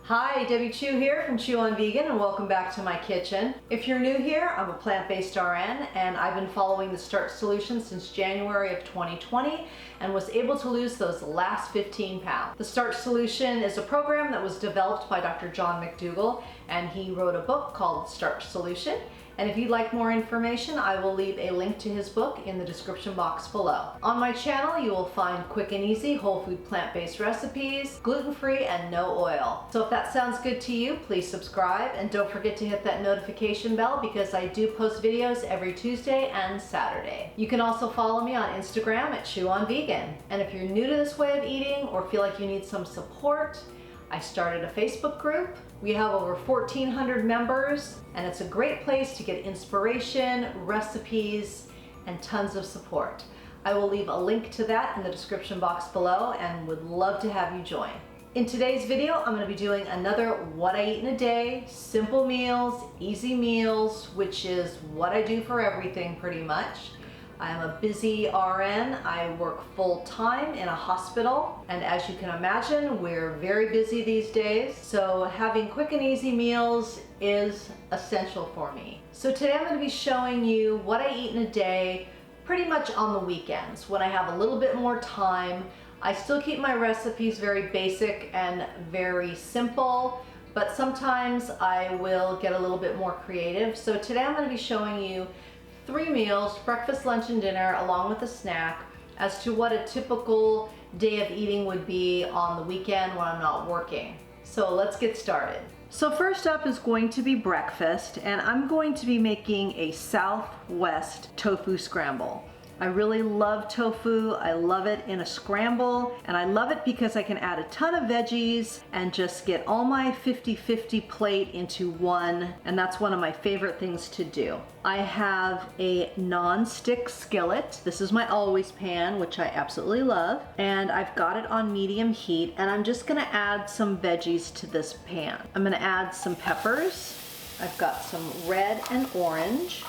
Hi, Debbie Chu here from Chew on Vegan, and welcome back to my kitchen. If you're new here, I'm a plant-based RN and I've been following the Starch solution since January of 2020 and was able to lose those last 15 pounds. The Starch solution is a program that was developed by Dr. John McDougall, and he wrote a book called Starch Solution. And if you'd like more information, I will leave a link to his book in the description box below. On my channel, you will find quick and easy whole food plant-based recipes, gluten-free and no oil. So if that sounds good to you, please subscribe and don't forget to hit that notification bell because I do post videos every Tuesday and Saturday. You can also follow me on Instagram at Chew on Vegan. And if you're new to this way of eating or feel like you need some support, I started a Facebook group. We have over 1,400 members, and it's a great place to get inspiration, recipes, and tons of support. I will leave a link to that in the description box below and would love to have you join. In today's video, I'm going to be doing another what I eat in a day, simple meals, easy meals, which is what I do for everything pretty much. I am a busy RN. I work full-time in a hospital, and as you can imagine, we're very busy these days, so having quick and easy meals is essential for me. So today I'm going to be showing you what I eat in a day pretty much on the weekends when I have a little bit more time. I still keep my recipes very basic and very simple, but sometimes I will get a little bit more creative. So today I'm going to be showing you 3 meals, breakfast, lunch, and dinner, along with a snack, as to what a typical day of eating would be on the weekend when I'm not working. So let's get started. So first up is going to be breakfast, and I'm going to be making a Southwest tofu scramble. I really love tofu. I love it in a scramble, and I love it because I can add a ton of veggies and just get all my 50-50 plate into one, and that's one of my favorite things to do. I have a non-stick skillet. This is my always pan, which I absolutely love, and I've got it on medium heat, and I'm just gonna add some veggies to this pan. I'm gonna add some peppers. I've got some red and orange,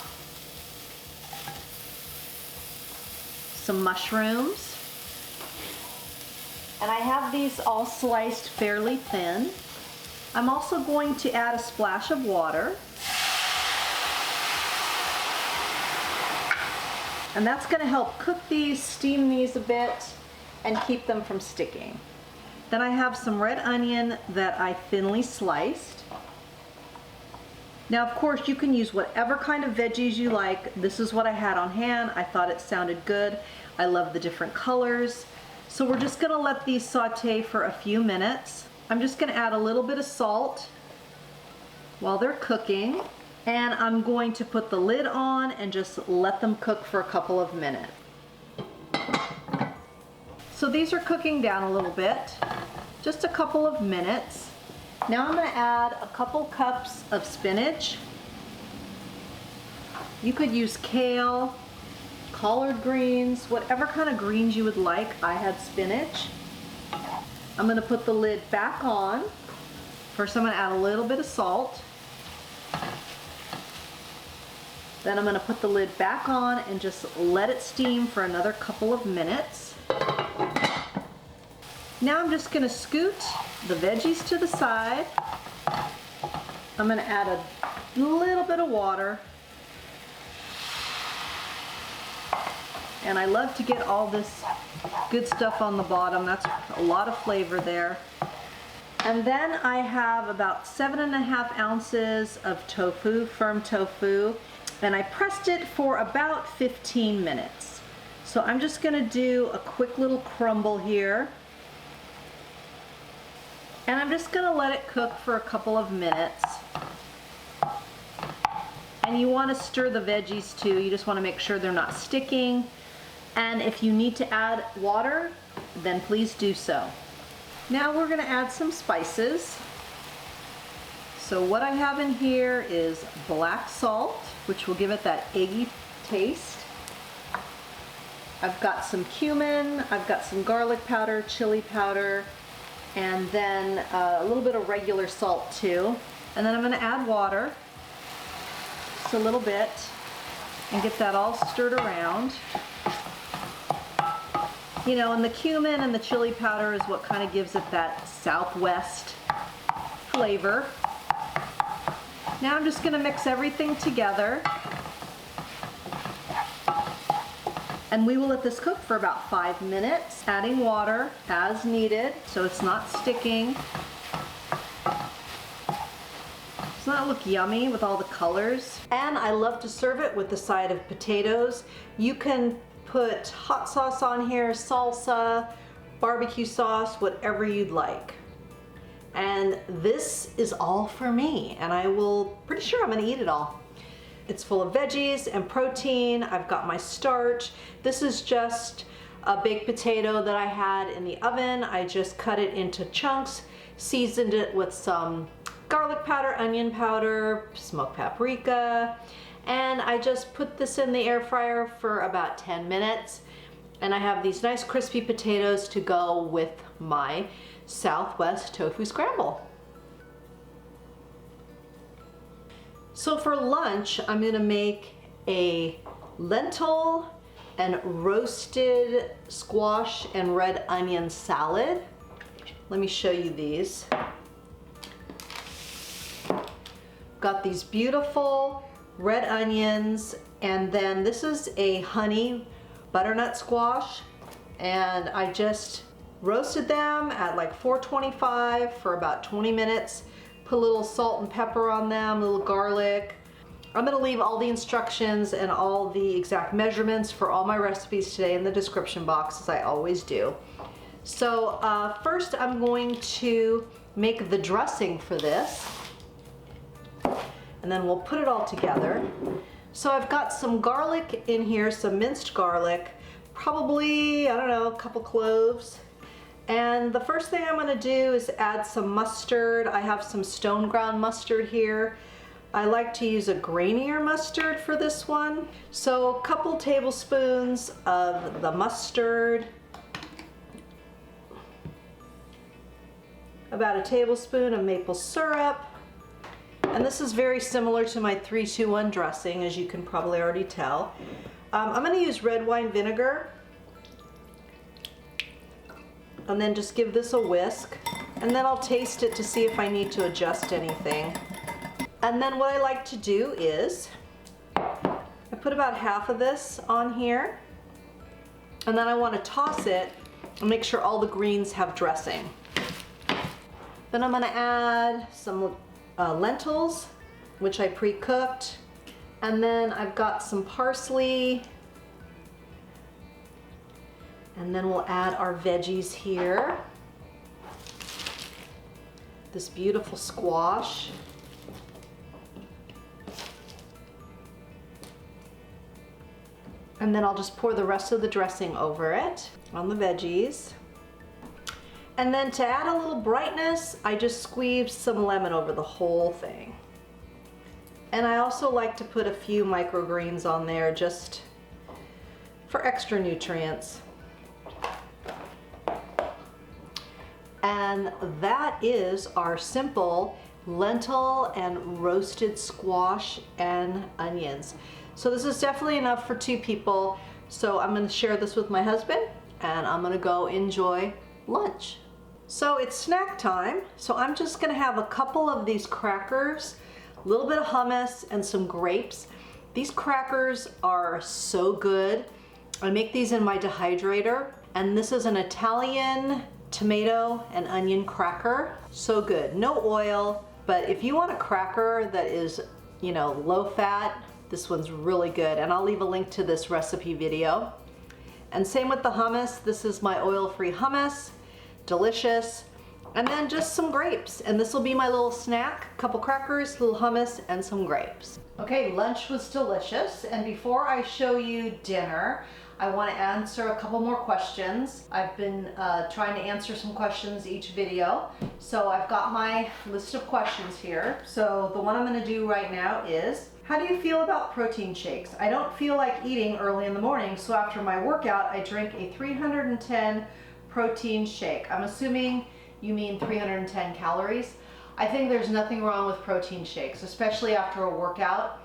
some mushrooms, and I have these all sliced fairly thin. I'm also going to add a splash of water, and that's going to help cook these, steam these a bit, and keep them from sticking. Then I have some red onion that I thinly sliced. Now, of course, you can use whatever kind of veggies you like. This is what I had on hand. I thought it sounded good. I love the different colors. So we're just gonna let these saute for a few minutes. I'm just gonna add a little bit of salt while they're cooking. And I'm going to put the lid on and just let them cook for a couple of minutes. So these are cooking down a little bit, just a couple of minutes. Now I'm going to add a couple cups of spinach. You could use kale, collard greens, whatever kind of greens you would like. I had spinach. I'm going to put the lid back on. First I'm going to add a little bit of salt. Then I'm going to put the lid back on and just let it steam for another couple of minutes. Now I'm just going to scoot the veggies to the side. I'm going to add a little bit of water. And I love to get all this good stuff on the bottom. That's a lot of flavor there. And then I have about 7.5 ounces of tofu, firm tofu, and I pressed it for about 15 minutes. So I'm just going to do a quick little crumble here. And I'm just going to let it cook for a couple of minutes. And you want to stir the veggies too. You just want to make sure they're not sticking. And if you need to add water, then please do so. Now we're going to add some spices. So what I have in here is black salt, which will give it that eggy taste. I've got some cumin, I've got some garlic powder, chili powder, and then a little bit of regular salt too. And then I'm going to add water, just a little bit, and get that all stirred around. You know, and the cumin and the chili powder is what kind of gives it that Southwest flavor. Now I'm just gonna mix everything together. And we will let this cook for about 5 minutes, adding water as needed so it's not sticking. Doesn't that look yummy with all the colors? And I love to serve it with the side of potatoes. You can put hot sauce on here, salsa, barbecue sauce, whatever you'd like. And this is all for me, and pretty sure I'm gonna eat it all. It's full of veggies and protein. I've got my starch. This is just a baked potato that I had in the oven. I just cut it into chunks, seasoned it with some garlic powder, onion powder, smoked paprika, and I just put this in the air fryer for about 10 minutes. And I have these nice crispy potatoes to go with my Southwest tofu scramble. So for lunch, I'm gonna make a lentil and roasted squash and red onion salad. Let me show you these. Got these beautiful red onions, and then this is a honey butternut squash, and I just roasted them at like 425 for about 20 minutes. Put a little salt and pepper on them, a little garlic. I'm gonna leave all the instructions and all the exact measurements for all my recipes today in the description box, as I always do. So first I'm going to make the dressing for this, and then we'll put it all together. So I've got some garlic in here, some minced garlic, probably, I don't know, a couple cloves. And the first thing I'm gonna do is add some mustard. I have some stone ground mustard here. I like to use a grainier mustard for this one. So a couple tablespoons of the mustard, about a tablespoon of maple syrup, and this is very similar to my 3-2-1 dressing, as you can probably already tell. I'm gonna use red wine vinegar, and then just give this a whisk, and then I'll taste it to see if I need to adjust anything. And then what I like to do is I put about half of this on here, and then I want to toss it and make sure all the greens have dressing. Then I'm going to add some lentils, which I pre-cooked, and then I've got some parsley, and then we'll add our veggies here. This beautiful squash. And then I'll just pour the rest of the dressing over it on the veggies. And then to add a little brightness, I just squeezed some lemon over the whole thing. And I also like to put a few microgreens on there just for extra nutrients. And that is our simple lentil and roasted squash and onions. So this is definitely enough for 2 people. So I'm gonna share this with my husband, and I'm gonna go enjoy lunch. So it's snack time. So I'm just gonna have a couple of these crackers, a little bit of hummus, and some grapes. These crackers are so good. I make these in my dehydrator, and this is an Italian tomato and onion cracker. So good, no oil, but if you want a cracker that is, you know, low fat, this one's really good, and I'll leave a link to this recipe video. And same with the hummus. This is my oil-free hummus, delicious. And then just some grapes, and this will be my little snack, a couple crackers, little hummus, and some grapes. Okay, lunch was delicious, and before I show you dinner, I want to answer a couple more questions. I've been trying to answer some questions each video, so I've got my list of questions here. So the one I'm going to do right now is, how do you feel about protein shakes? I don't feel like eating early in the morning, so after my workout, I drink a 310 protein shake. I'm assuming you mean 310 calories. I think there's nothing wrong with protein shakes, especially after a workout,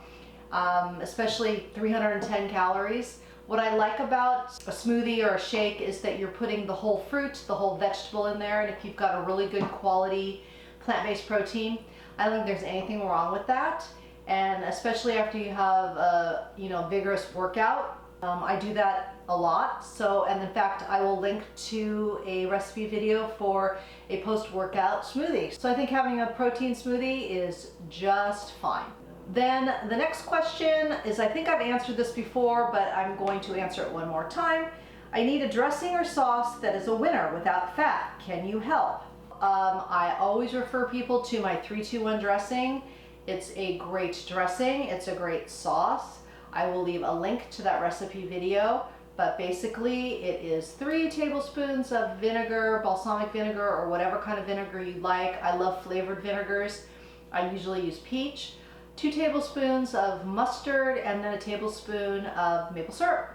especially 310 calories. What I like about a smoothie or a shake is that you're putting the whole fruit, the whole vegetable in there, and if you've got a really good quality plant-based protein. I don't think there's anything wrong with that. And especially after you have a vigorous workout. I do that a lot. So, and in fact, I will link to a recipe video for a post-workout smoothie. So I think having a protein smoothie is just fine. Then the next question is, I think I've answered this before, but I'm going to answer it one more time. I need a dressing or sauce that is a winner without fat. Can you help? I always refer people to my 3-2-1 dressing. It's a great dressing. It's a great sauce. I will leave a link to that recipe video, but basically it is 3 tablespoons of vinegar, balsamic vinegar, or whatever kind of vinegar you like. I love flavored vinegars. I usually use peach. 2 tablespoons of mustard, and then a tablespoon of maple syrup.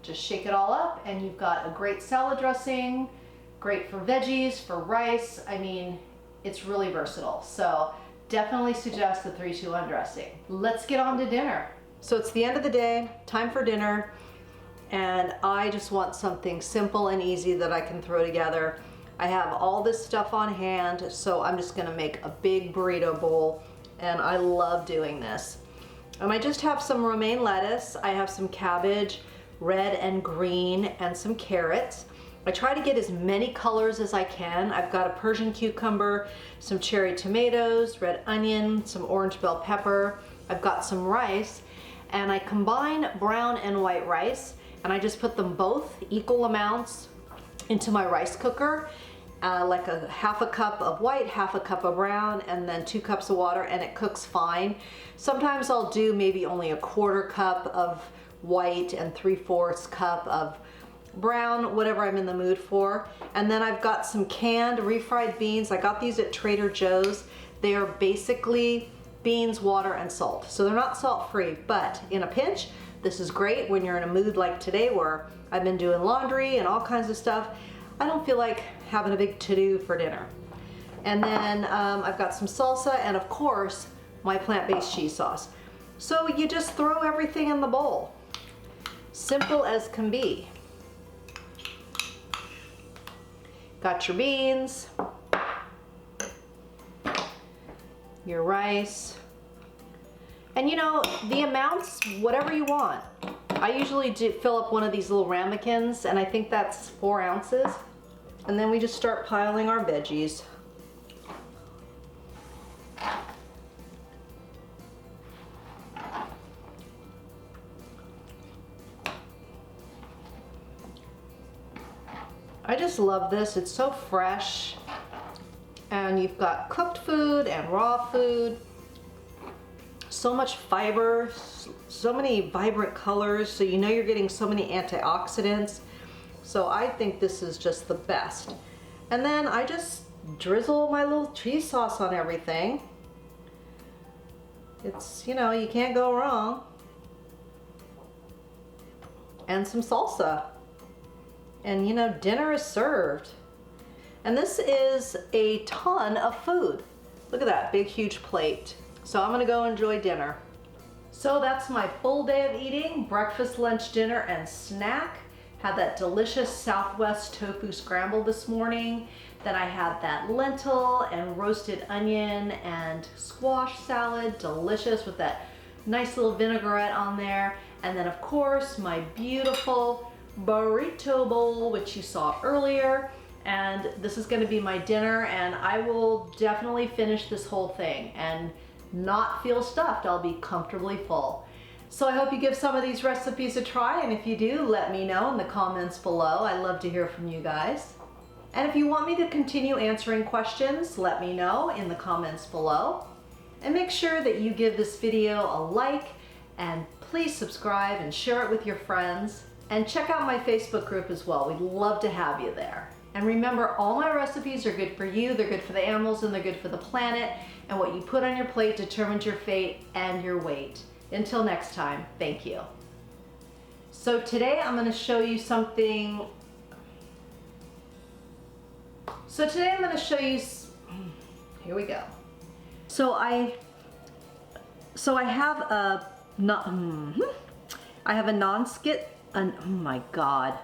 Just shake it all up and you've got a great salad dressing, great for veggies, for rice. I mean, it's really versatile. So definitely suggest the 3-2-1 dressing. Let's get on to dinner. So it's the end of the day, time for dinner, and I just want something simple and easy that I can throw together. I have all this stuff on hand, so I'm just gonna make a big burrito bowl, and I love doing this. I just have some romaine lettuce, I have some cabbage, red and green, and some carrots. I try to get as many colors as I can. I've got a Persian cucumber, some cherry tomatoes, red onion, some orange bell pepper. I've got some rice, and I combine brown and white rice, and I just put them both equal amounts into my rice cooker, like a half a cup of white, half a cup of brown, and then 2 cups of water, and it cooks fine. Sometimes I'll do maybe only a 1/4 cup of white and 3/4 cup of brown, whatever I'm in the mood for. And then I've got some canned refried beans. I got these at Trader Joe's. They are basically beans, water, and salt. So they're not salt-free, but in a pinch, this is great when you're in a mood like today where I've been doing laundry and all kinds of stuff. I don't feel like having a big to-do for dinner. And then I've got some salsa and of course, my plant-based cheese sauce. So you just throw everything in the bowl. Simple as can be. Got your beans, your rice, and the amounts, whatever you want. I usually do fill up one of these little ramekins, and I think that's 4 ounces. And then we just start piling our veggies. I just love this. It's so fresh, and you've got cooked food and raw food. So much fiber, so many vibrant colors, so you're getting so many antioxidants. So I think this is just the best. And then I just drizzle my little cheese sauce on everything. It's, you can't go wrong. And some salsa. And dinner is served. And this is a ton of food. Look at that big, huge plate. So I'm gonna go enjoy dinner. So that's my full day of eating, breakfast, lunch, dinner, and snack. Had that delicious Southwest tofu scramble this morning. Then I had that lentil and roasted onion and squash salad, delicious with that nice little vinaigrette on there. And then of course, my beautiful burrito bowl, which you saw earlier. And this is gonna be my dinner, and I will definitely finish this whole thing and not feel stuffed. I'll be comfortably full. So I hope you give some of these recipes a try, and if you do, let me know in the comments below. I love to hear from you guys. And if you want me to continue answering questions, let me know in the comments below. And make sure that you give this video a like, and please subscribe and share it with your friends. And check out my Facebook group as well. We'd love to have you there. And remember, all my recipes are good for you, they're good for the animals, and they're good for the planet. And what you put on your plate determines your fate and your weight. Until next time, thank you. So today I'm gonna show you something. Here we go. So I have a non-skid, oh my God.